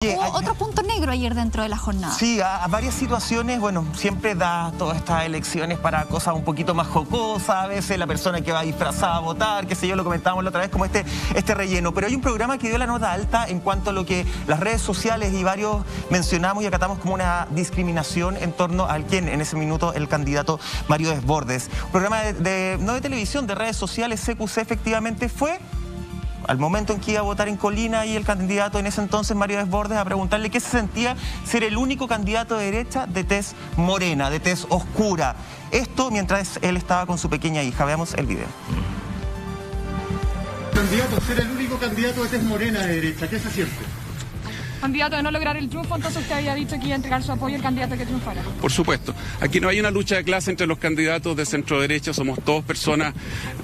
Hubo otro punto negro ayer dentro de la jornada. Sí, a varias situaciones, bueno, siempre da todas estas elecciones para cosas un poquito más jocosas, a veces la persona que va disfrazada a votar, qué sé yo, lo comentábamos la otra vez, como este relleno. Pero hay un programa que dio la nota alta en cuanto a lo que las redes sociales y varios mencionamos y acatamos como una discriminación en torno al quien en ese minuto el candidato Mario Desbordes. Un programa no de televisión, de redes sociales, CQC efectivamente fue al momento en que iba a votar en Colina y el candidato en ese entonces, Mario Desbordes, a preguntarle qué se sentía ser el único candidato de derecha de tez morena, de tez oscura. Esto mientras él estaba con su pequeña hija. Veamos el video. Candidato, ser el único candidato de tez morena de derecha, ¿qué se siente? Candidato de no lograr el triunfo, entonces usted había dicho que iba a entregar su apoyo al candidato que triunfara. Por supuesto. Aquí no hay una lucha de clase entre los candidatos de centro derecha, somos todos personas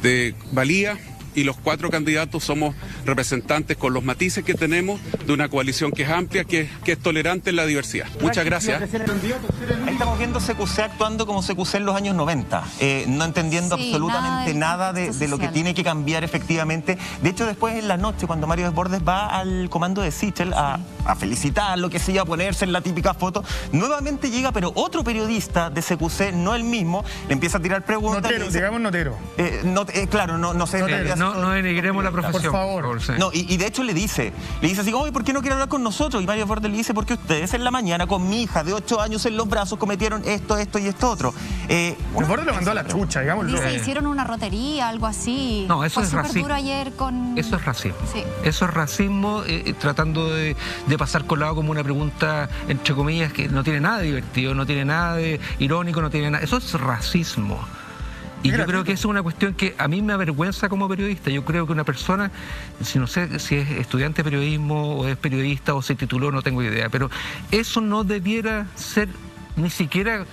de valía. Y los 4 candidatos somos representantes con los matices que tenemos de una coalición que es amplia, que es tolerante en la diversidad. Muchas gracias. Ahí estamos viendo CQC actuando como CQC en los años 90, no entendiendo absolutamente nada de lo que tiene que cambiar efectivamente. De hecho, después en la noche, cuando Mario Desbordes va al comando de Sichel a felicitarlo, que se iba a ponerse en la típica foto, nuevamente llega, pero otro periodista de CQC, no el mismo, le empieza a tirar preguntas. Notero, dice, digamos notero. Claro, no sé. No denigremos la profesión. Por favor. Sí. No, y de hecho le dice así, oye, ¿por qué no quiere hablar con nosotros? Y Mario Desbordes le dice, porque ustedes en la mañana con mi hija de 8 años en los brazos cometieron esto y esto otro. Desbordes lo mandó a la chucha, digámoslo. Dice, hicieron una rotería, algo así. No, eso fue es racismo. duro ayer con... Eso es racismo. Sí. Eso es racismo, tratando de pasar colado como una pregunta, entre comillas, que no tiene nada de divertido, no tiene nada de irónico, no tiene nada. Eso es racismo. Y yo creo que eso es una cuestión que a mí me avergüenza como periodista. Yo creo que una persona, si no sé si es estudiante de periodismo o es periodista o se tituló, no tengo idea, pero eso no debiera ser ni siquiera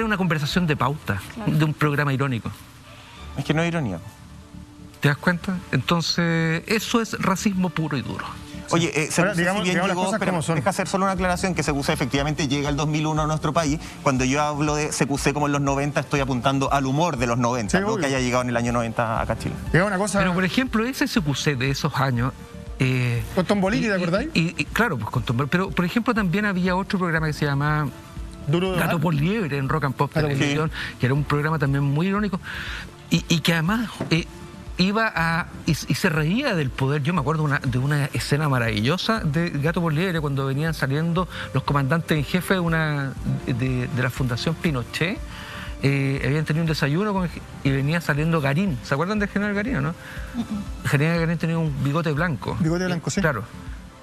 una conversación de pauta, claro, de un programa irónico. Es que no es ironía. ¿Te das cuenta? Entonces, eso es racismo puro y duro. Oye, digamos las cosas como son. Deja hacer solo una aclaración, que CQC efectivamente llega el 2001 a nuestro país. Cuando yo hablo de CQC como en los 90, estoy apuntando al humor de los 90, sí, no que haya llegado en el año 90 acá a Chile. Una cosa... Pero, por ejemplo, ese CQC de esos años... ¿Con Tombolini, te acordáis? Claro, pues con Tombolini. Pero, por ejemplo, también había otro programa que se llamaba Gato por Liebre en Rock and Pop Televisión, que era un programa también muy irónico y que además... iba y se reía del poder. Yo me acuerdo de una escena maravillosa de Gato por Liebre cuando venían saliendo los comandantes en jefe de la Fundación Pinochet. Habían tenido un desayuno y venía saliendo Garín. ¿Se acuerdan del general Garín o no? El general Garín tenía un bigote blanco. Bigote blanco, sí. Claro.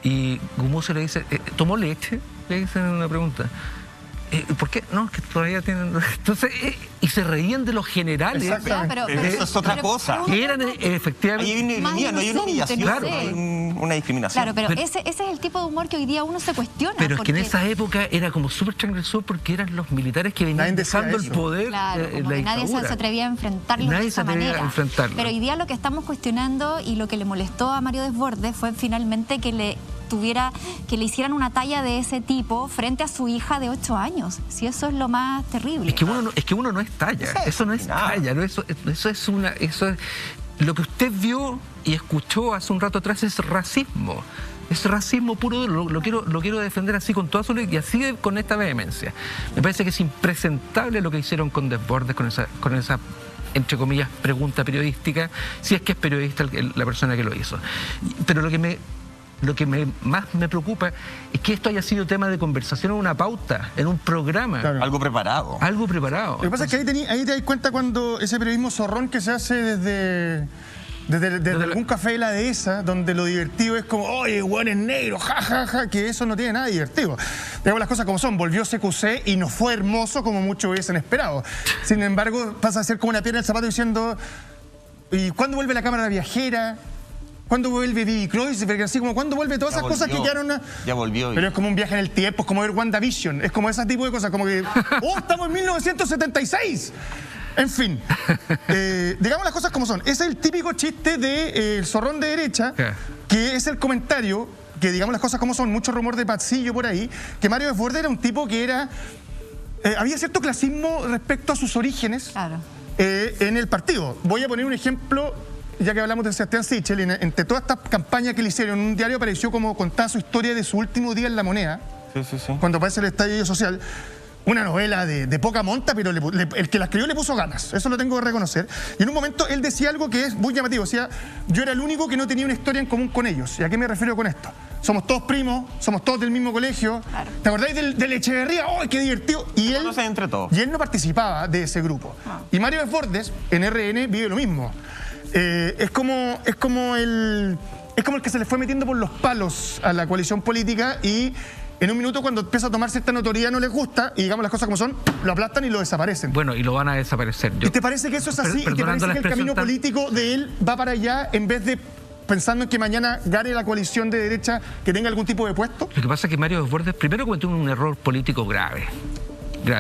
Y Gumucio le dice, ¿tomó leche? Le dicen una pregunta. ¿Por qué? No, es que todavía tienen... Entonces, y se reían de los generales. Pero eso es otra cosa. Que eran efectivamente... Hay una ironía, no hay una humillación, claro, no hay una discriminación. Claro, pero ese es el tipo de humor que hoy día uno se cuestiona. Pero es que en esa época era como súper transgresor porque eran los militares que venían dejando el poder. Claro, como que nadie se atrevía a enfrentarlo de esa manera. Pero hoy día lo que estamos cuestionando y lo que le molestó a Mario Desbordes fue finalmente que le hicieran una talla de ese tipo frente a su hija de 8 años. Si eso es lo más terrible. Es que uno no es talla. Eso no es talla. No, eso es lo que usted vio y escuchó hace un rato atrás es racismo. Es racismo puro. Lo quiero defender así con toda su ley y así con esta vehemencia. Me parece que es impresentable lo que hicieron con Desbordes, con esa entre comillas pregunta periodística, si es que es periodista la persona que lo hizo. Pero lo que más me preocupa es que esto haya sido tema de conversación en una pauta, en un programa. Claro. Algo preparado. Algo preparado. Lo que pasa es que ahí te das cuenta cuando ese periodismo zorrón que se hace desde algún café de la dehesa, donde lo divertido es como, oye, weón es negro, ja, que eso no tiene nada de divertido. Digamos las cosas como son, volvió CQC y no fue hermoso como muchos hubiesen esperado. Sin embargo, pasa a ser como una piedra en el zapato diciendo, ¿y cuándo vuelve la cámara viajera? ¿Cuándo vuelve Bibi Cloys? Porque así como, ¿cuándo vuelve todas esas cosas que quedaron? Ya volvió. Pero es como un viaje en el tiempo, es como ver WandaVision, es como ese tipo de cosas, como que, ¡oh, estamos en 1976! En fin, digamos las cosas como son. Ese es el típico chiste del zorrón de derecha, que es el comentario, que digamos las cosas como son, mucho rumor de pasillo por ahí, que Mario Desbordes era un tipo que era... había cierto clasismo respecto a sus orígenes en el partido. Voy a poner un ejemplo ya que hablamos de Sebastián Sichel, entre todas estas campañas que le hicieron, en un diario apareció como contaba su historia de su último día en La Moneda, cuando aparece el estallido social. Una novela de poca monta, pero el que la escribió le puso ganas, eso lo tengo que reconocer. Y en un momento él decía algo que es muy llamativo, decía, yo era el único que no tenía una historia en común con ellos. ¿Y a qué me refiero con esto? Somos todos primos, somos todos del mismo colegio. Claro. ¿Te acordáis del Echeverría? ¡Oh, qué divertido! Y él, entre todos. Y él no participaba de ese grupo. Y Mario Desbordes, en RN, vive lo mismo. Es como el que se le fue metiendo por los palos a la coalición política y en un minuto cuando empieza a tomarse esta notoriedad no les gusta y digamos las cosas como son, lo aplastan y lo desaparecen. Bueno, y lo van a desaparecer. ¿Y te parece que eso es así? ¿Y te parece que el camino político de él va para allá en vez de pensando en que mañana gane la coalición de derecha que tenga algún tipo de puesto? Lo que pasa es que Mario Desbordes primero cometió un error político grave.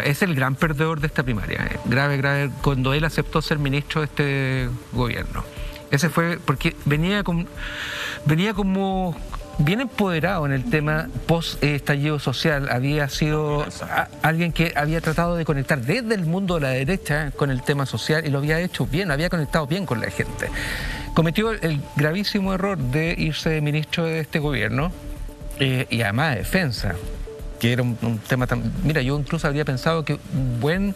Es el gran perdedor de esta primaria. Grave, cuando él aceptó ser ministro de este gobierno. Ese fue porque venía como bien empoderado en el tema post-estallido social. Había sido alguien que había tratado de conectar desde el mundo de la derecha con el tema social y lo había hecho bien, había conectado bien con la gente. Cometió el gravísimo error de irse de ministro de este gobierno y además de defensa, que era un tema tan... Mira, yo incluso habría pensado que un buen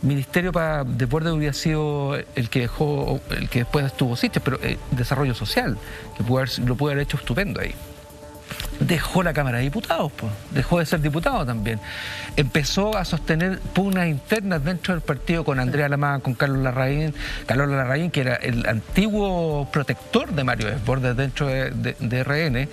ministerio para Desbordes hubiera sido el que después estuvo Sichel, pero desarrollo social, que lo pudo haber hecho estupendo ahí. Dejó la Cámara de Diputados, pues. Dejó de ser diputado también. Empezó a sostener pugnas internas dentro del partido con Andrea Lamán, con Carlos Larraín, que era el antiguo protector de Mario Desbordes dentro de RN.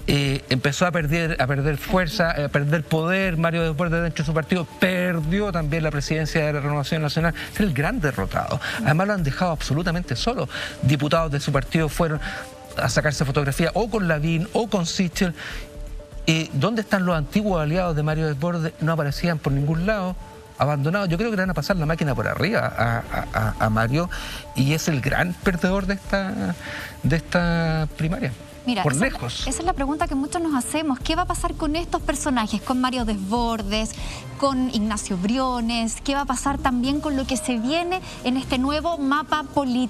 Empezó a perder fuerza, a perder poder Mario Desbordes dentro de su partido. Perdió también la presidencia de la Renovación Nacional. Es el gran derrotado. Además lo han dejado absolutamente solo. Diputados de su partido fueron a sacarse fotografía o con Lavín o con Sichel. ¿Dónde están los antiguos aliados de Mario Desbordes? No aparecían por ningún lado, abandonados. Yo creo que le van a pasar la máquina por arriba a Mario y es el gran perdedor de esta primaria. Mira, por lejos. Esa es la pregunta que muchos nos hacemos. ¿Qué va a pasar con estos personajes? Con Mario Desbordes, con Ignacio Briones. ¿Qué va a pasar también con lo que se viene en este nuevo mapa político?